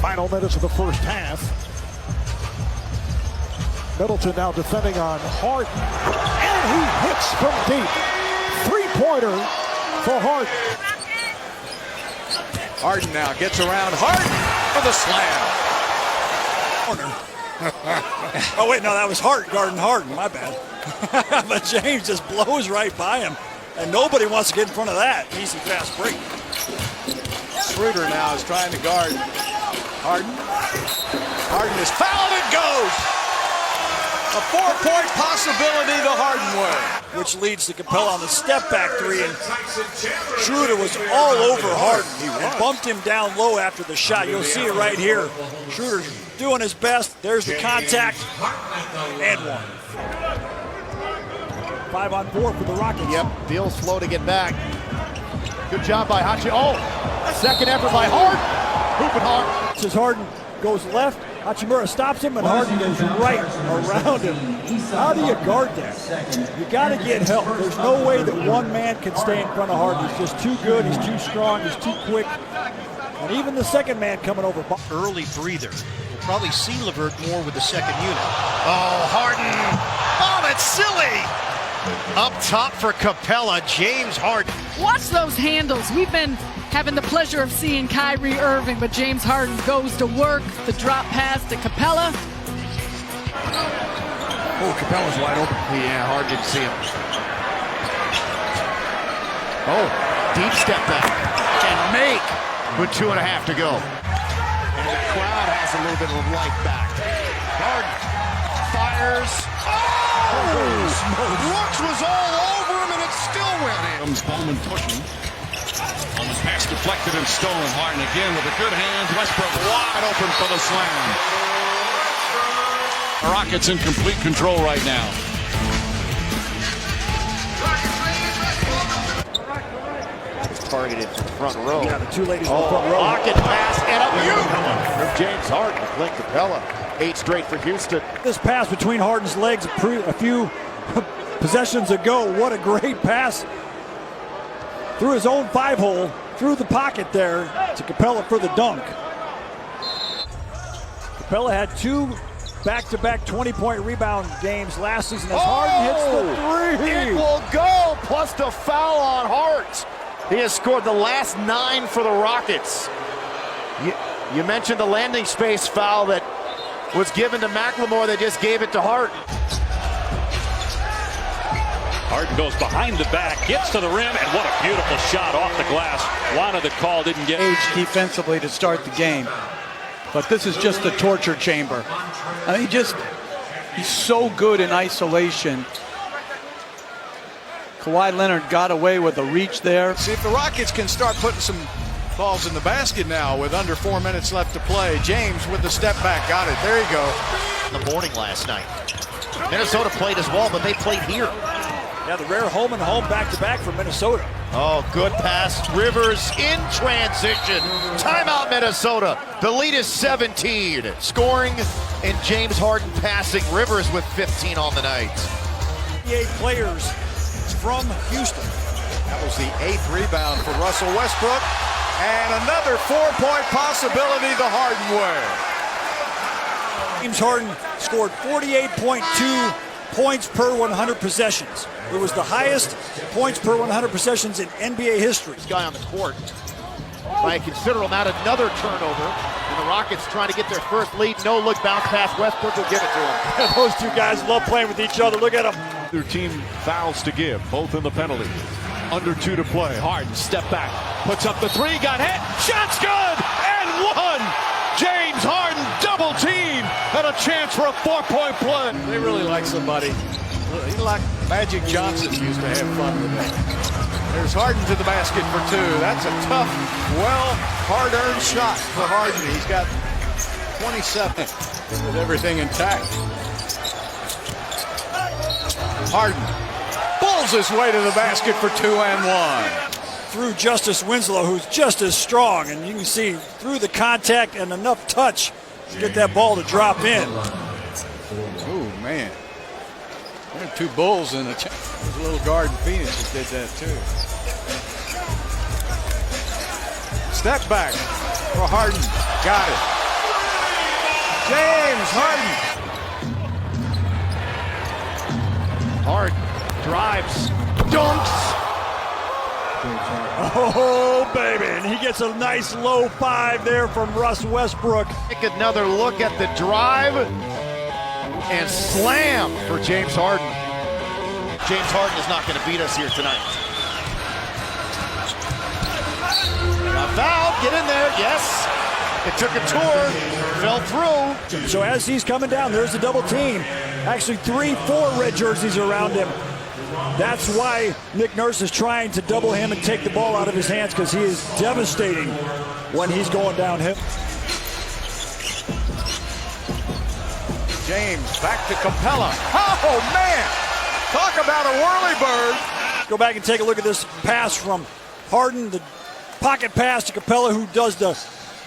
Final minutes of the first half. Middleton now defending on Harden. And he hits from deep. Three-pointer for Harden. Harden now gets around Harden for the slam. Oh, wait, no, that was Harden, my bad. But James just blows right by him, and nobody wants to get in front of that. Easy, fast break. Schroeder now is trying to guard Harden. Harden is fouled and goes. A 4-point possibility the Harden way. Which leads to Capella on the step-back three, and Schroeder was all over Harden. He bumped him down low after the shot. You'll see it right here. Schroeder doing his best. There's the contact, and one. 5-on-4 for the Rockets. Yep, feels slow to get back. Good job by Hachi. Oh, second effort by Harden. Hooping hard. As Harden goes left, Hachimura stops him, and Harden goes right around him. How do you guard that? You got to get help. There's no way that one man can stay in front of Harden. He's just too good. He's too strong. He's too quick. And even the second man coming over. Early breather. We'll probably see LeVert more with the second unit. Oh, Harden. Oh, that's silly. Up top for Capella, James Harden. Watch those handles. We've been having the pleasure of seeing Kyrie Irving, but James Harden goes to work. The drop pass to Capella. Oh, Capella's wide open. Yeah, Harden didn't see him. Oh, deep step back. And make with 2.5 to go. And the crowd has a little bit of life back. Harden fires. Brooks was all over him, and it still went in. Comes Bowman pushing. On the pass deflected and stolen. Harden again with a good hand. Westbrook wide open for the slam. The Rockets in complete control right now. Targeted to the front row. Yeah, the two ladies in the front row. Pocket pass and a from James Harden. Clint Capella. 8 straight for Houston. This pass between Harden's legs a few possessions ago. What a great pass. Through his own 5-hole, through the pocket there to Capella for the dunk. Capella had 2 back-to-back 20-point rebound games last season as Harden hits the 3. It will go, plus the foul on Hart. He has scored the last 9 for the Rockets. You mentioned the landing space foul that was given to McLemore. They just gave it to Hart. Harden goes behind the back, gets to the rim, and what a beautiful shot off the glass. Wanted the call, didn't get it. Defensively to start the game. But this is just a torture chamber. I mean, he's so good in isolation. Kawhi Leonard got away with a reach there. See if the Rockets can start putting some balls in the basket now with under 4 minutes left to play. James with the step back, got it. There you go. In the morning last night. Minnesota played as well, but they played here. Yeah, the rare home and home back-to-back for Minnesota. Oh, good pass. Rivers in transition. Timeout, Minnesota. The lead is 17. Scoring and James Harden passing. Rivers with 15 on the night. 8 players from Houston. That was the 8th rebound for Russell Westbrook. And another 4-point possibility the Harden way. James Harden scored 48.2 points per 100 possessions. It was the highest points per 100 possessions in NBA history. This guy on the court by a considerable amount. Another turnover. And the Rockets trying to get their first lead. No look bounce pass. Westbrook will give it to him. Those two guys love playing with each other. Look at them. Their team fouls to give, both in the penalty. Under 2 to play. Harden, step back, puts up the 3, got hit, shot's good, and 1! James Harden, double team, and a chance for a 4-point play. They really like somebody. Like Magic Johnson used to have fun with that. There's Harden to the basket for 2. That's a tough, hard-earned shot for Harden. He's got 27 with everything intact. Harden pulls his way to the basket for 2 and 1. Through Justice Winslow, who's just as strong, and you can see through the contact and enough touch to get that ball to drop in. Oh, man. There are 2 Bulls in there's a little guard in Phoenix that did that too. Step back for Harden. Got it. James Harden. Harden drives, dunks. Oh, baby. And he gets a nice low five there from Russ Westbrook. Take another look at the drive and slam for James Harden. James Harden is not going to beat us here tonight. A foul, get in there, yes. It took a tour, fell through. So as he's coming down, there's a double team. Actually 3-4 red jerseys around him. That's why Nick Nurse is trying to double him and take the ball out of his hands, because he is devastating when he's going downhill. James back to Capella. Oh, man. Talk about a whirly bird. Go back and take a look at this pass from Harden, the pocket pass to Capella, who does the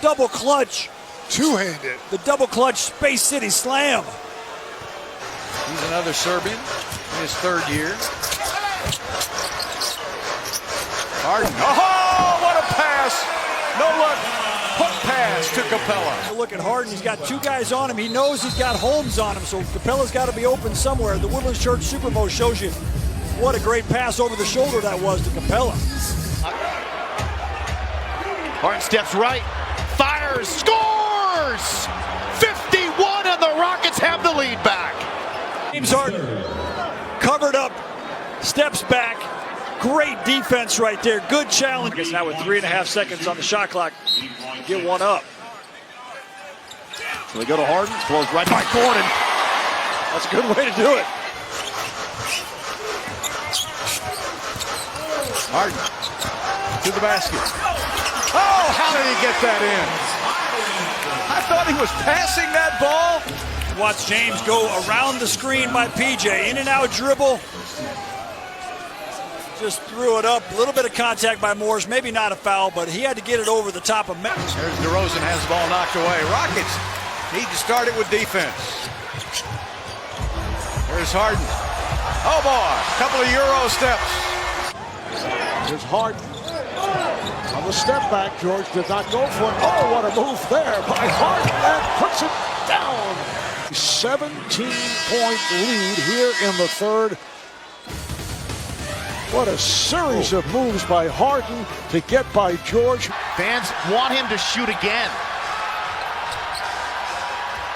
double clutch. Two-handed. The double clutch Space City slam. He's another Serbian in his third year. Harden. Oh, what a pass. No look. Hook pass to Capella. Look at Harden. He's got two guys on him. He knows he's got Holmes on him, so Capella's got to be open somewhere. The Woodlands Church Super Bowl shows you what a great pass over the shoulder that was to Capella. Harden steps right, fires, scores! 51, and the Rockets have the lead back. James Harden covered up, steps back. Great defense right there. Good challenge. Because now with 3.5 seconds on the shot clock, get one up. So they go to Harden, blows right by Gordon. That's a good way to do it. Harden to the basket. Oh, how did he get that in? I thought he was passing that ball. Watch James go around the screen by PJ. In and out dribble. Just threw it up. A little bit of contact by Morris. Maybe not a foul, but he had to get it over the top of Memphis. There's DeRozan, has the ball knocked away. Rockets need to start it with defense. There's Harden. Oh boy, a couple of Euro steps. Here's Harden. On the step back, George did not go for it. Oh, what a move there by Harden, and puts it down. 17-point lead here in the third. What a series of moves by Harden to get by George. Fans want him to shoot again.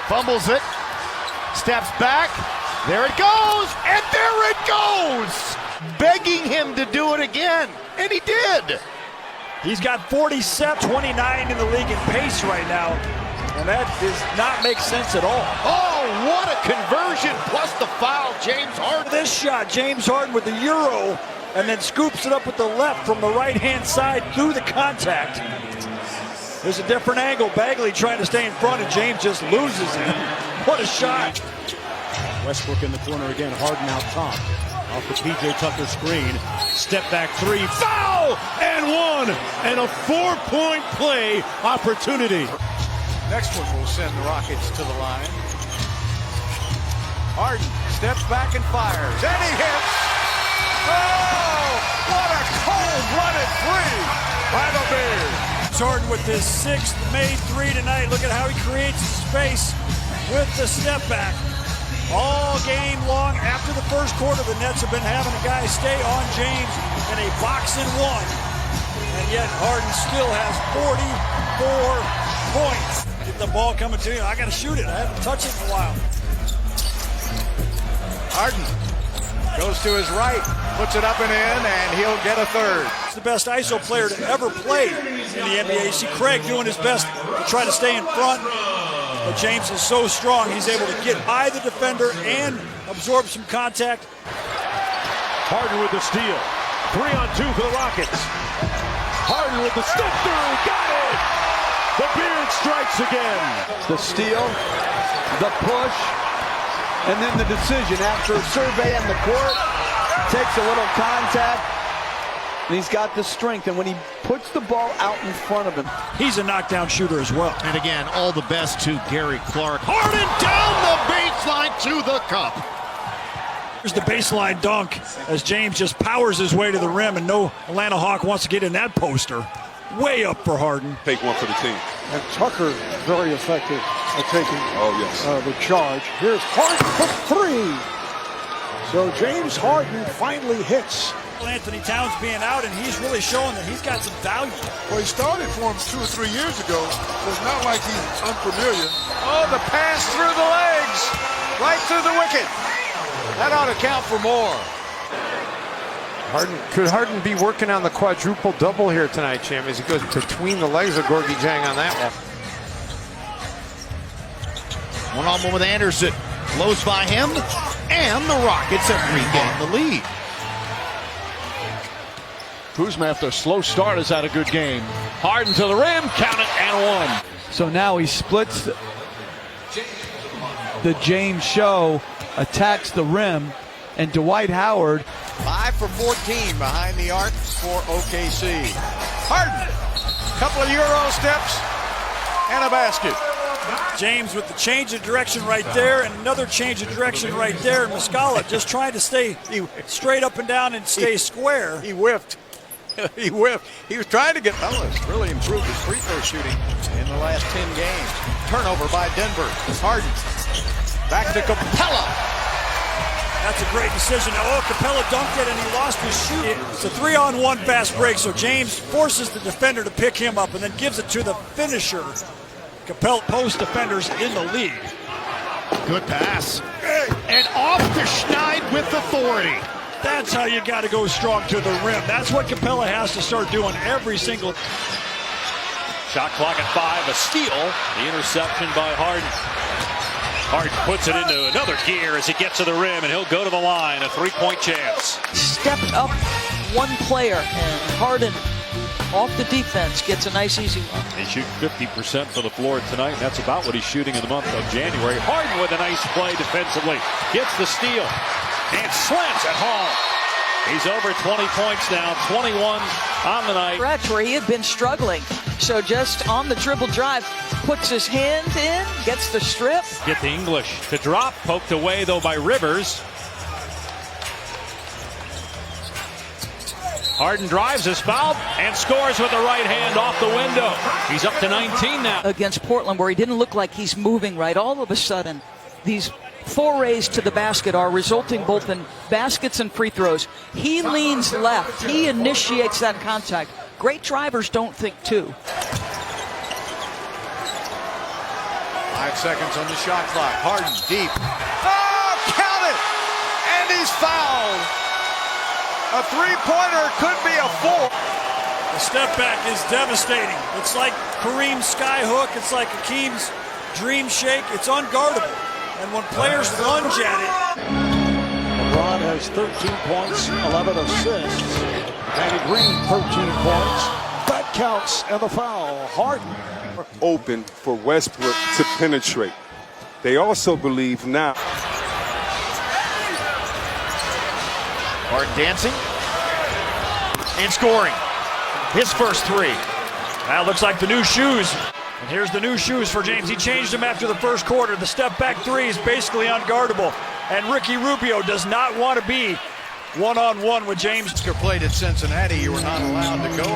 Fumbles it, steps back, there it goes, and there it goes! Begging him to do it again, and he did. He's got 47, 29 in the league in pace right now, and that does not make sense at all. Oh, what a conversion, plus the foul, James Harden. This shot, James Harden with the Euro, and then scoops it up with the left from the right-hand side through the contact. There's a different angle. Bagley trying to stay in front, and James just loses it. What a shot. Westbrook in the corner again, Harden out top. Off the P.J. Tucker screen. Step back three, foul, and one, and a 4-point play opportunity. Next one will send the Rockets to the line. Harden steps back and fires, and he hits. Oh, what a cold-blooded three by the Bears. Harden with his 6th made three tonight. Look at how he creates space with the step back. All game long after the first quarter, the Nets have been having a guy stay on James in a box and one. And yet Harden still has 44 points. Get the ball coming to you. I got to shoot it. I haven't touched it in a while. Harden goes to his right, puts it up and in, and he'll get a third. He's the best ISO player to ever play in the NBA. You see Craig doing his best to try to stay in front. But James is so strong, he's able to get by the defender and absorb some contact. Harden with the steal. 3-on-2 for the Rockets. Harden with the step through. Got it! The Beard strikes again. The steal, the push, and then the decision after surveying the court, takes a little contact, and he's got the strength. And when he puts the ball out in front of him, he's a knockdown shooter as well. And again, all the best to Gary Clark. Harden down the baseline to the cup. Here's the baseline dunk as James just powers his way to the rim, and no Atlanta Hawk wants to get in that poster. Way up for Harden. Take one for the team. And Tucker very effective taking the charge. Here's Harden for three. So James Harden finally hits. Anthony Towns being out, and he's really showing that he's got some value. Well, he started for him 2 or 3 years ago, so it's not like he's unfamiliar. Oh, the pass through the legs, right through the wicket. That ought to count for more. Could Harden be working on the quadruple double here tonight, Jim, as he goes between the legs of Gorgie Jang on that one? One-on-one with Anderson. Blows by him, and the Rockets have regained the lead. Kuzma, after a slow start, has had a good game. Harden to the rim, count it, and one. So now he splits the James show, attacks the rim, and Dwight Howard. 5 for 14 behind the arc for OKC. Harden, couple of Euro steps, and a basket. James with the change of direction right there, and another change of direction right there. And Muscala just trying to stay straight up and down and stay square. He whiffed. He whiffed. He was trying to get Ellis. Really improved his free throw shooting in the last 10 games. Turnover by Denver. Harden. Back to Capella. That's a great decision. Now, Capella dunked it, and he lost his shoot. It's a 3-on-1 fast break, so James forces the defender to pick him up and then gives it to the finisher. Capella post defenders in the league. Good pass. And off to Schneid with authority. That's how you got to go strong to the rim. That's what Capella has to start doing every single. Shot clock at 5, a steal. The interception by Harden. Harden puts it into another gear as he gets to the rim, and he'll go to the line. A 3-point chance. Stepped up one player, and Harden off the defense gets a nice easy one. He shoots 50% for the floor tonight, and that's about what he's shooting in the month of January. Harden with a nice play defensively. Gets the steal and slams it home. He's over 20 points now, 21 on the night. Stretch where he had been struggling. So just on the dribble drive, puts his hand in, gets the strip. Get the English to drop, poked away though by Rivers. Harden drives, is fouled, and scores with the right hand off the window. He's up to 19 now. Against Portland, where he didn't look like he's moving right. All of a sudden, these forays to the basket are resulting both in baskets and free throws. He leans left. He initiates that contact. Great drivers don't think two. 5 seconds on the shot clock. Harden deep. Oh, count it! And he's fouled. A three-pointer could be a 4. The step back is devastating. It's like Kareem's sky hook. It's like Hakeem's dream shake. It's unguardable. And when players lunge at it. LeBron has 13 points, 11 assists. Danny Green, 13 points. That counts, and the foul. Harden. Open for Westbrook to penetrate. They also believe now. Harden dancing and scoring. His first 3. That looks like the new shoes. And here's the new shoes for James. He changed them after the first quarter. The step back 3 is basically unguardable. And Ricky Rubio does not want to be one-on-one with James. Played at Cincinnati. You were not allowed to go. You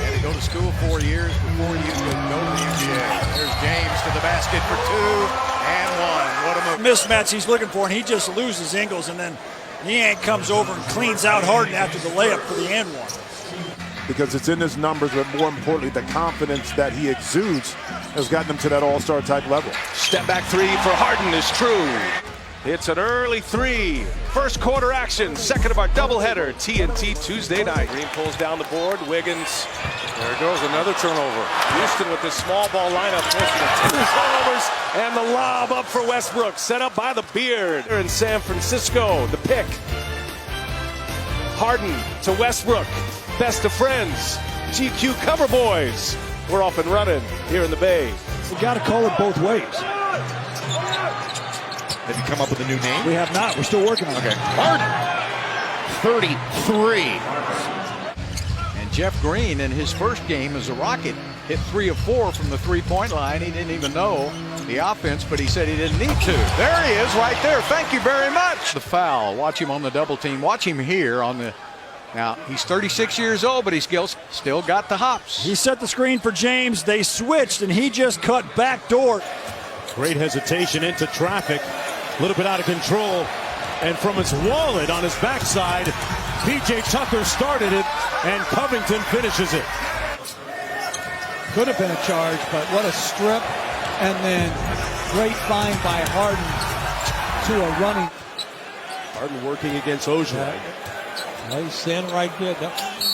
had to go to school 4 years before you could go to the NBA. There's James to the basket for 2 and 1. What a move. Mismatch he's looking for, and he just loses Ingles, and then Niang comes over and cleans out Harden after the layup for the and one. Because it's in his numbers, but more importantly, the confidence that he exudes has gotten him to that all-star type level. Step back 3 for Harden is true. It's an early 3. First quarter action, second of our doubleheader, TNT Tuesday night. Green pulls down the board, Wiggins. There goes another turnover. Houston with this small ball lineup, forcing 2 turnovers, and the lob up for Westbrook, set up by the Beard. In San Francisco, the pick. Harden to Westbrook, best of friends. GQ cover boys. We're off and running here in the Bay. We got to call it both ways. Have you come up with a new name? We have not. We're still working on it. Okay. Harden, 33. And Jeff Green in his first game as a Rocket hit 3 of 4 from the three-point line. He didn't even know the offense, but he said he didn't need to. There he is right there. Thank you very much. The foul. Watch him on the double team. Watch him here on the... Now, he's 36 years old, but he still got the hops. He set the screen for James. They switched, and he just cut back door. Great hesitation into traffic. A little bit out of control. And from his wallet on his backside, P.J. Tucker started it, and Covington finishes it. Could have been a charge, but what a strip. And then great find by Harden to a running. Harden working against Ojai. He's standing right there.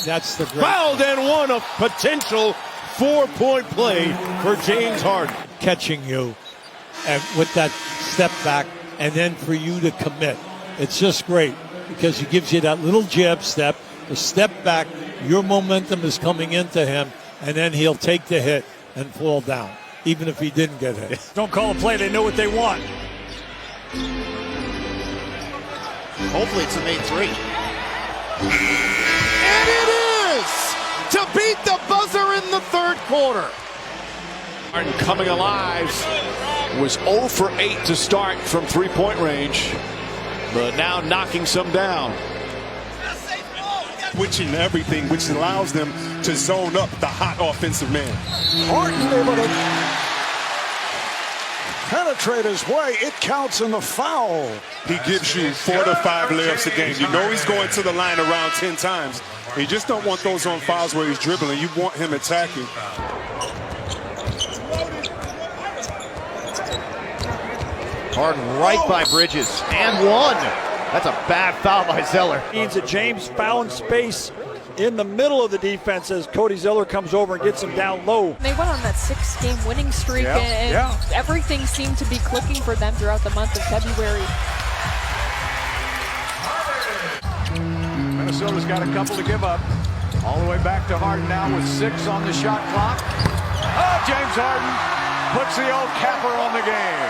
That's the great. Fouled and one, a potential 4-point play for James Harden. Catching you with that step back, and then for you to commit. It's just great because he gives you that little jab step, the step back, your momentum is coming into him, and then he'll take the hit and fall down, even if he didn't get hit. Don't call a play. They know what they want. Hopefully it's a made three. And it is to beat the buzzer in the third quarter. Harden coming alive. Was 0 for 8 to start from three-point range, but now knocking some down. Switching everything, which allows them to zone up the hot offensive man. Harden able to penetrate his way. It counts in the foul. He gives you 4 to 5 layups a game. You know he's going to the line around 10 times. You just don't want those on fouls where he's dribbling. You want him attacking. Harden right by Bridges, and one. That's a bad foul by Zeller. Means that James found space in the middle of the defense as Cody Zeller comes over and gets him down low. They went on that 6-game winning streak, and everything seemed to be clicking for them throughout the month of February. Minnesota's got a couple to give up. All the way back to Harden now with 6 on the shot clock. Oh, James Harden puts the old capper on the game.